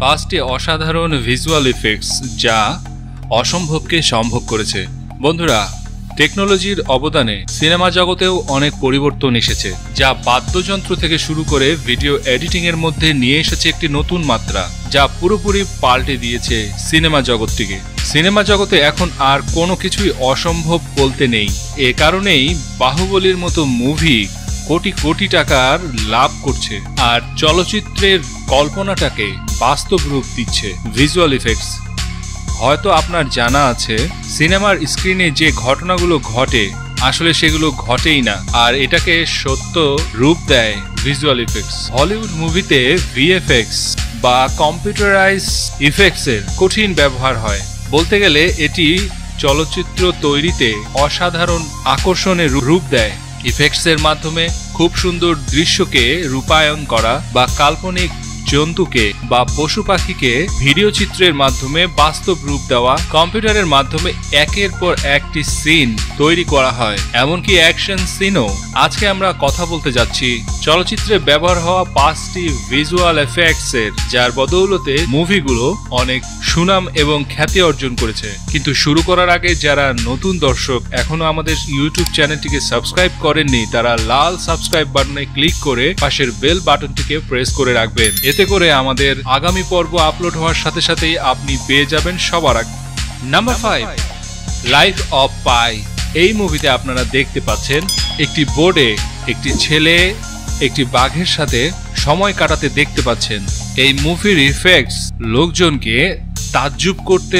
5টি অসাধারণ visual effects যা অসম্ভবকে সম্ভব করেছে। বন্ধুরা, টেকনোলজির অবদানে সিনেমা জগতেও অনেক পরিবর্তন এসেছে, যা বাদ্যযন্ত্র থেকে শুরু করে ভিডিও এডিটিং এর মধ্যে নিয়ে এসেছে একটি নতুন মাত্রা, যা পুরোপুরি পাল্টে দিয়েছে সিনেমা জগৎটিকে। সিনেমা জগতে এখন আর কোনো কিছুই অসম্ভব বলতে নেই। এ কারণেই বাহুবলীর মতো মুভি কোটি কোটি টাকার লাভ করছে, আর চলচ্চিত্রের কল্পনাটাকে বাস্তব রূপ দিচ্ছে ভিজুয়াল ইফেক্টস। হয়তো আপনার জানা আছে, সিনেমার স্ক্রিনে যে ঘটনাগুলো ঘটে আসলে সেগুলো ঘটেই না, আর এটাকে সত্য রূপ দেয় ভিজুয়াল ইফেক্টস। হলিউড মুভিতে ভিএফএক্স বা কম্পিউটারাইজ ইফেক্টস এর কঠিন ব্যবহার হয়। বলতে গেলে এটি চলচ্চিত্র তৈরিতে অসাধারণ আকর্ষণের রূপ দেয়। ইফেক্টস এর মাধ্যমে খুব সুন্দর দৃশ্যকে রূপায়ণ করা বা কাল্পনিক জন্তুকে বা পশু পাখিকে ভিডিও চিত্রের মাধ্যমে বাস্তব রূপ দেওয়া, কম্পিউটারের মাধ্যমে একের পর একটি সিন তৈরি করা হয়, এমনকি অ্যাকশন সিনও। আজকে আমরা কথা বলতে যাচ্ছি চলচ্চিত্রে ব্যবহার হওয়া 5টি ভিজুয়াল এফেক্টস এর, যার বদৌলতে মুভিগুলো অনেক সুনাম এবং খ্যাতি অর্জন করেছে। কিন্তু শুরু করার আগে যারা নতুন দর্শক এখনো আমাদের ইউটিউব চ্যানেলটিকে সাবস্ক্রাইব করেননি, তারা লাল সাবস্ক্রাইব বাটনে ক্লিক করে পাশের বেল বাটনটিকে প্রেস করে রাখবেন। এতে করে আমাদের আগামী পর্ব আপলোড হওয়ার সাথে সাথেই আপনি পেয়ে যাবেন সবার আগে। নাম্বার 5, লাইফ অফ পাই। এই মুভিতে আপনারা দেখতে পাচ্ছেন একটি বোর্ডে একটি ছেলে একটি বাঘের সাথে সময় কাটাতে দেখতে পাচ্ছেন। এই মুভির ইফেক্টস লোকজনকে তাজ্জুব করতে,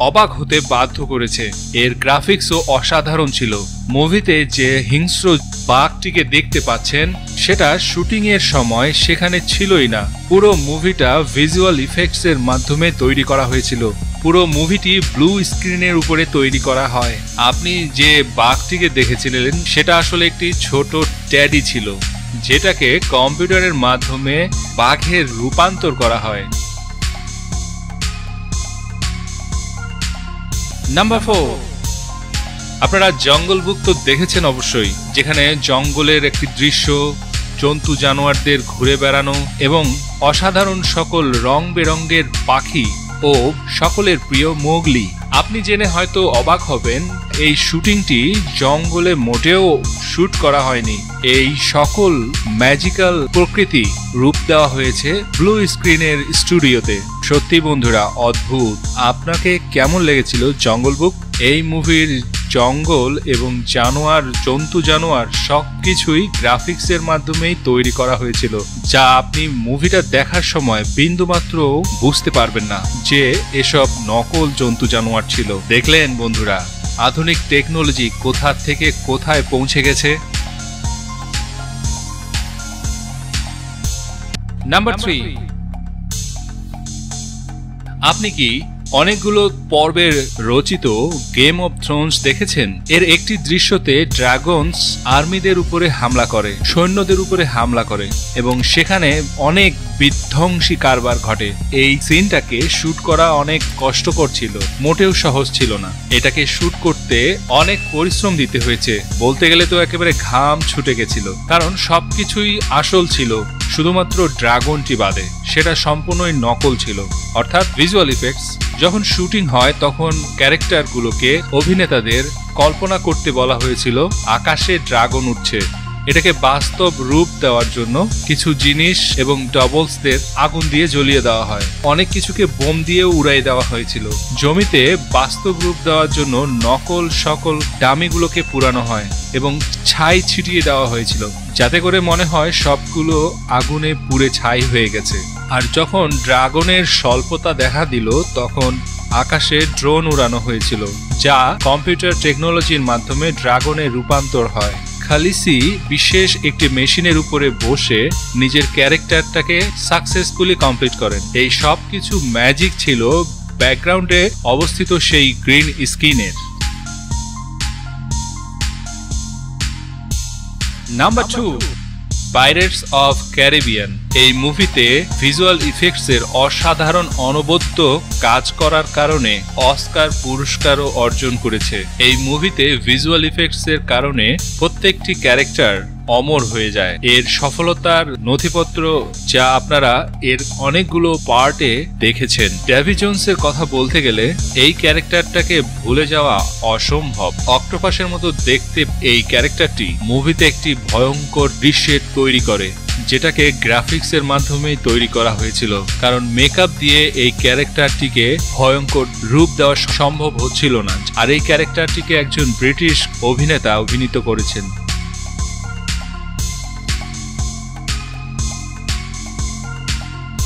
অবাক হতে বাধ্য করেছে। এর গ্রাফিক্সও অসাধারণ ছিল। মুভিতে যে হিংস্র বাঘটিকে দেখতে পাচ্ছেন সেটা শুটিং এর সময় সেখানে ছিলই না। পুরো মুভিটা ভিজুয়াল ইফেক্টস এর মাধ্যমে তৈরি করা হয়েছিল। পুরো মুভিটি ব্লু স্ক্রিনের উপরে তৈরি করা হয়। আপনি যে বাঘটিকে দেখেছিলেন সেটা আসলে একটি ছোট ট্যাডি ছিল, যেটাকে কম্পিউটারের মাধ্যমে বাঘের রূপান্তর করা হয়। নাম্বার 4, আপনারা জঙ্গল বুক তো দেখেছেন অবশ্যই, যেখানে জঙ্গলের একটি দৃশ্য, জন্তু জানোয়ারদের ঘুরে বেড়ানো এবং অসাধারণ সকল রং বেরঙের পাখি ও সকলের প্রিয় মোগলি। আপনি জেনে হয়তো অবাক হবেন, এই শুটিংটি জঙ্গলে মোটেও শুট করা হয়নি। এই সকল ম্যাজিক্যাল প্রকৃতি রূপ দেওয়া হয়েছে ব্লু স্ক্রিনের স্টুডিওতে। সত্যি বন্ধুরা, অদ্ভুত। আপনাকে কেমন লেগেছিল জঙ্গল বুক? এই মুভির জঙ্গল এবং জানোয়ার, জন্তু জানোয়ার সবকিছুই গ্রাফিক্স এর মাধ্যমেই তৈরি করা হয়েছিল, যা আপনি মুভিটা দেখার সময় বিন্দুমাত্র বুঝতে পারবেন না যে এসব নকল জন্তু জানোয়ার ছিল। দেখলেন বন্ধুরা, আধুনিক টেকনোলজি কোথা থেকে কোথায় পৌঁছে গেছে। নাম্বার 3, আপনি কি অনেকগুলো পর্বের রচিত গেম অফ থ্রোনস দেখেছেন? এর একটি দৃশ্যতে ড্রাগনস আর্মিদের উপরে হামলা করে, সৈন্যদের উপরে হামলা করে এবং সেখানে অনেক বিধ্বংসী কারবার ঘটে। এই সিনটাকে শুট করা অনেক কষ্টকর ছিল, মোটেও সহজ ছিল না। এটাকে শুট করতে অনেক পরিশ্রম দিতে হয়েছে। বলতে গেলে তো একেবারে ঘাম ছুটে গেছিল, কারণ সবকিছুই আসল ছিল, শুধুমাত্র ড্রাগনটি বাদে। সেটা সম্পূর্ণই নকল ছিল, অর্থাৎ ভিজুয়াল ইফেক্টস। যখন শুটিং হয় তখন ক্যারেক্টারগুলোকে অভিনেতাদের কল্পনা করতে বলা হয়েছিল আকাশে ড্রাগন উঠছে। এটাকে বাস্তব রূপ দেওয়ার জন্য কিছু জিনিস এবং ডবলসদের আগুন দিয়ে জ্বলিয়ে দেওয়া হয়। অনেক কিছুকে বোম দিয়েও উড়াই দেওয়া হয়েছিল। জমিতে বাস্তব রূপ দেওয়ার জন্য নকল সকল ডামিগুলোকে পুরানো হয় এবং ছাই ছিটিয়ে দেওয়া হয়েছিল, যাতে করে মনে হয় সবগুলো আগুনে পুড়ে ছাই হয়ে গেছে। আর যখন ড্রাগনের স্বল্পতা দেখা দিল তখন আকাশে ড্রোন উড়ানো হয়েছিল, যা কম্পিউটার টেকনোলজির মাধ্যমে ড্রাগনে রূপান্তর হয়। খালিসি বিশেষ একটি মেশিনের উপরে বসে নিজের ক্যারেক্টারটাকে সাকসেসফুলি কমপ্লিট করেন। এই সব কিছু ম্যাজিক ছিল ব্যাকগ্রাউন্ডে অবস্থিত সেই গ্রিন স্ক্রিনের। Number 2, pirates of Caribbean. এই মুভিতে ভিজুয়াল ইফেক্টস এর অসাধারণ অনবদ্য কাজ করার কারণে অস্কার পুরস্কারও অর্জন করেছে। এই মুভিতে ভিজুয়াল ইফেক্টস এর কারণে প্রত্যেকটি ক্যারেক্টার অমর হয়ে যায়। এর সফলতার নথিপত্র যা আপনারা এর অনেকগুলো পার্টে দেখেছেন। ডেভি জোনসের কথা বলতে গেলে এই ক্যারেক্টারটাকে ভুলে যাওয়া অসম্ভব। অক্টোপাসের মতো দেখতে এই ক্যারেক্টারটি মুভিতে একটি ভয়ঙ্কর দৃশ্যের তৈরি করে, যেটাকে গ্রাফিক্সের মাধ্যমেই তৈরি করা হয়েছিল, কারণ মেকআপ দিয়ে এই ক্যারেক্টারটিকে ভয়ঙ্কর রূপ দেওয়া সম্ভব হচ্ছিল না। আর এই ক্যারেক্টারটিকে একজন ব্রিটিশ অভিনেতা অভিনীত করেছেন।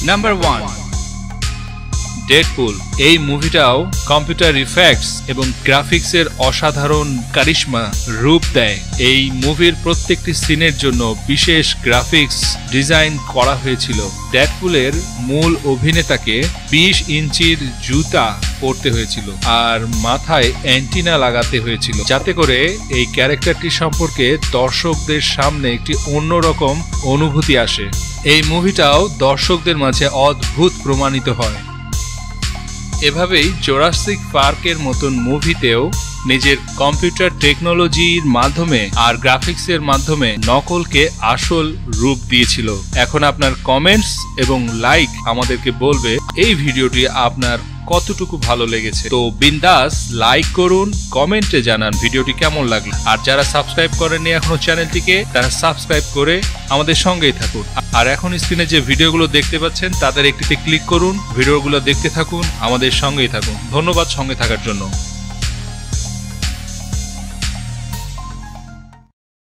Number 1, Deadpool. এই মুভিটাও কম্পিউটার ইফেক্টস এবং গ্রাফিক্সের অসাধারণ কারিশমা রূপ দেয়। এই মুভির প্রত্যেকটি সিনের জন্য বিশেষ গ্রাফিক্স ডিজাইন করা হয়েছিল। ডেডপুলের মূল অভিনেতাকে 20 ইঞ্চির জুতা পরতে হয়েছিল আর মাথায় অ্যান্টিনা লাগাতে হয়েছিল, যাতে করে এই ক্যারেক্টারটি সম্পর্কে দর্শকদের সামনে একটি অন্যরকম অনুভূতি আসে। এই মুভিটাও দর্শকদের মাঝে অদ্ভুত প্রমাণিত হয়। এভাবেই জুরাসিক পার্কের মতন মুভিতেও নিজের কম্পিউটার টেকনোলজির মাধ্যমে আর গ্রাফিক্সের মাধ্যমে নকলকে আসল রূপ দিয়েছিল। এখন আপনার কমেন্টস এবং লাইক আমাদেরকে বলবে এই ভিডিওটি আপনার কতটুকু ভালো লেগেছে। তো বিন্দাস লাইক করুন, কমেন্টে জানান ভিডিওটি কেমন লাগলো। আর যারা সাবস্ক্রাইব করেননি এখনো চ্যানেলটিকে, তারা সাবস্ক্রাইব করে আমাদের সঙ্গেই থাকুন। আর এখন স্ক্রিনে যে ভিডিওগুলো দেখতে পাচ্ছেন তাদের একটিতে ক্লিক করুন, ভিডিওগুলো দেখতে থাকুন, আমাদের সঙ্গেই থাকুন। ধন্যবাদ সঙ্গে থাকার জন্য।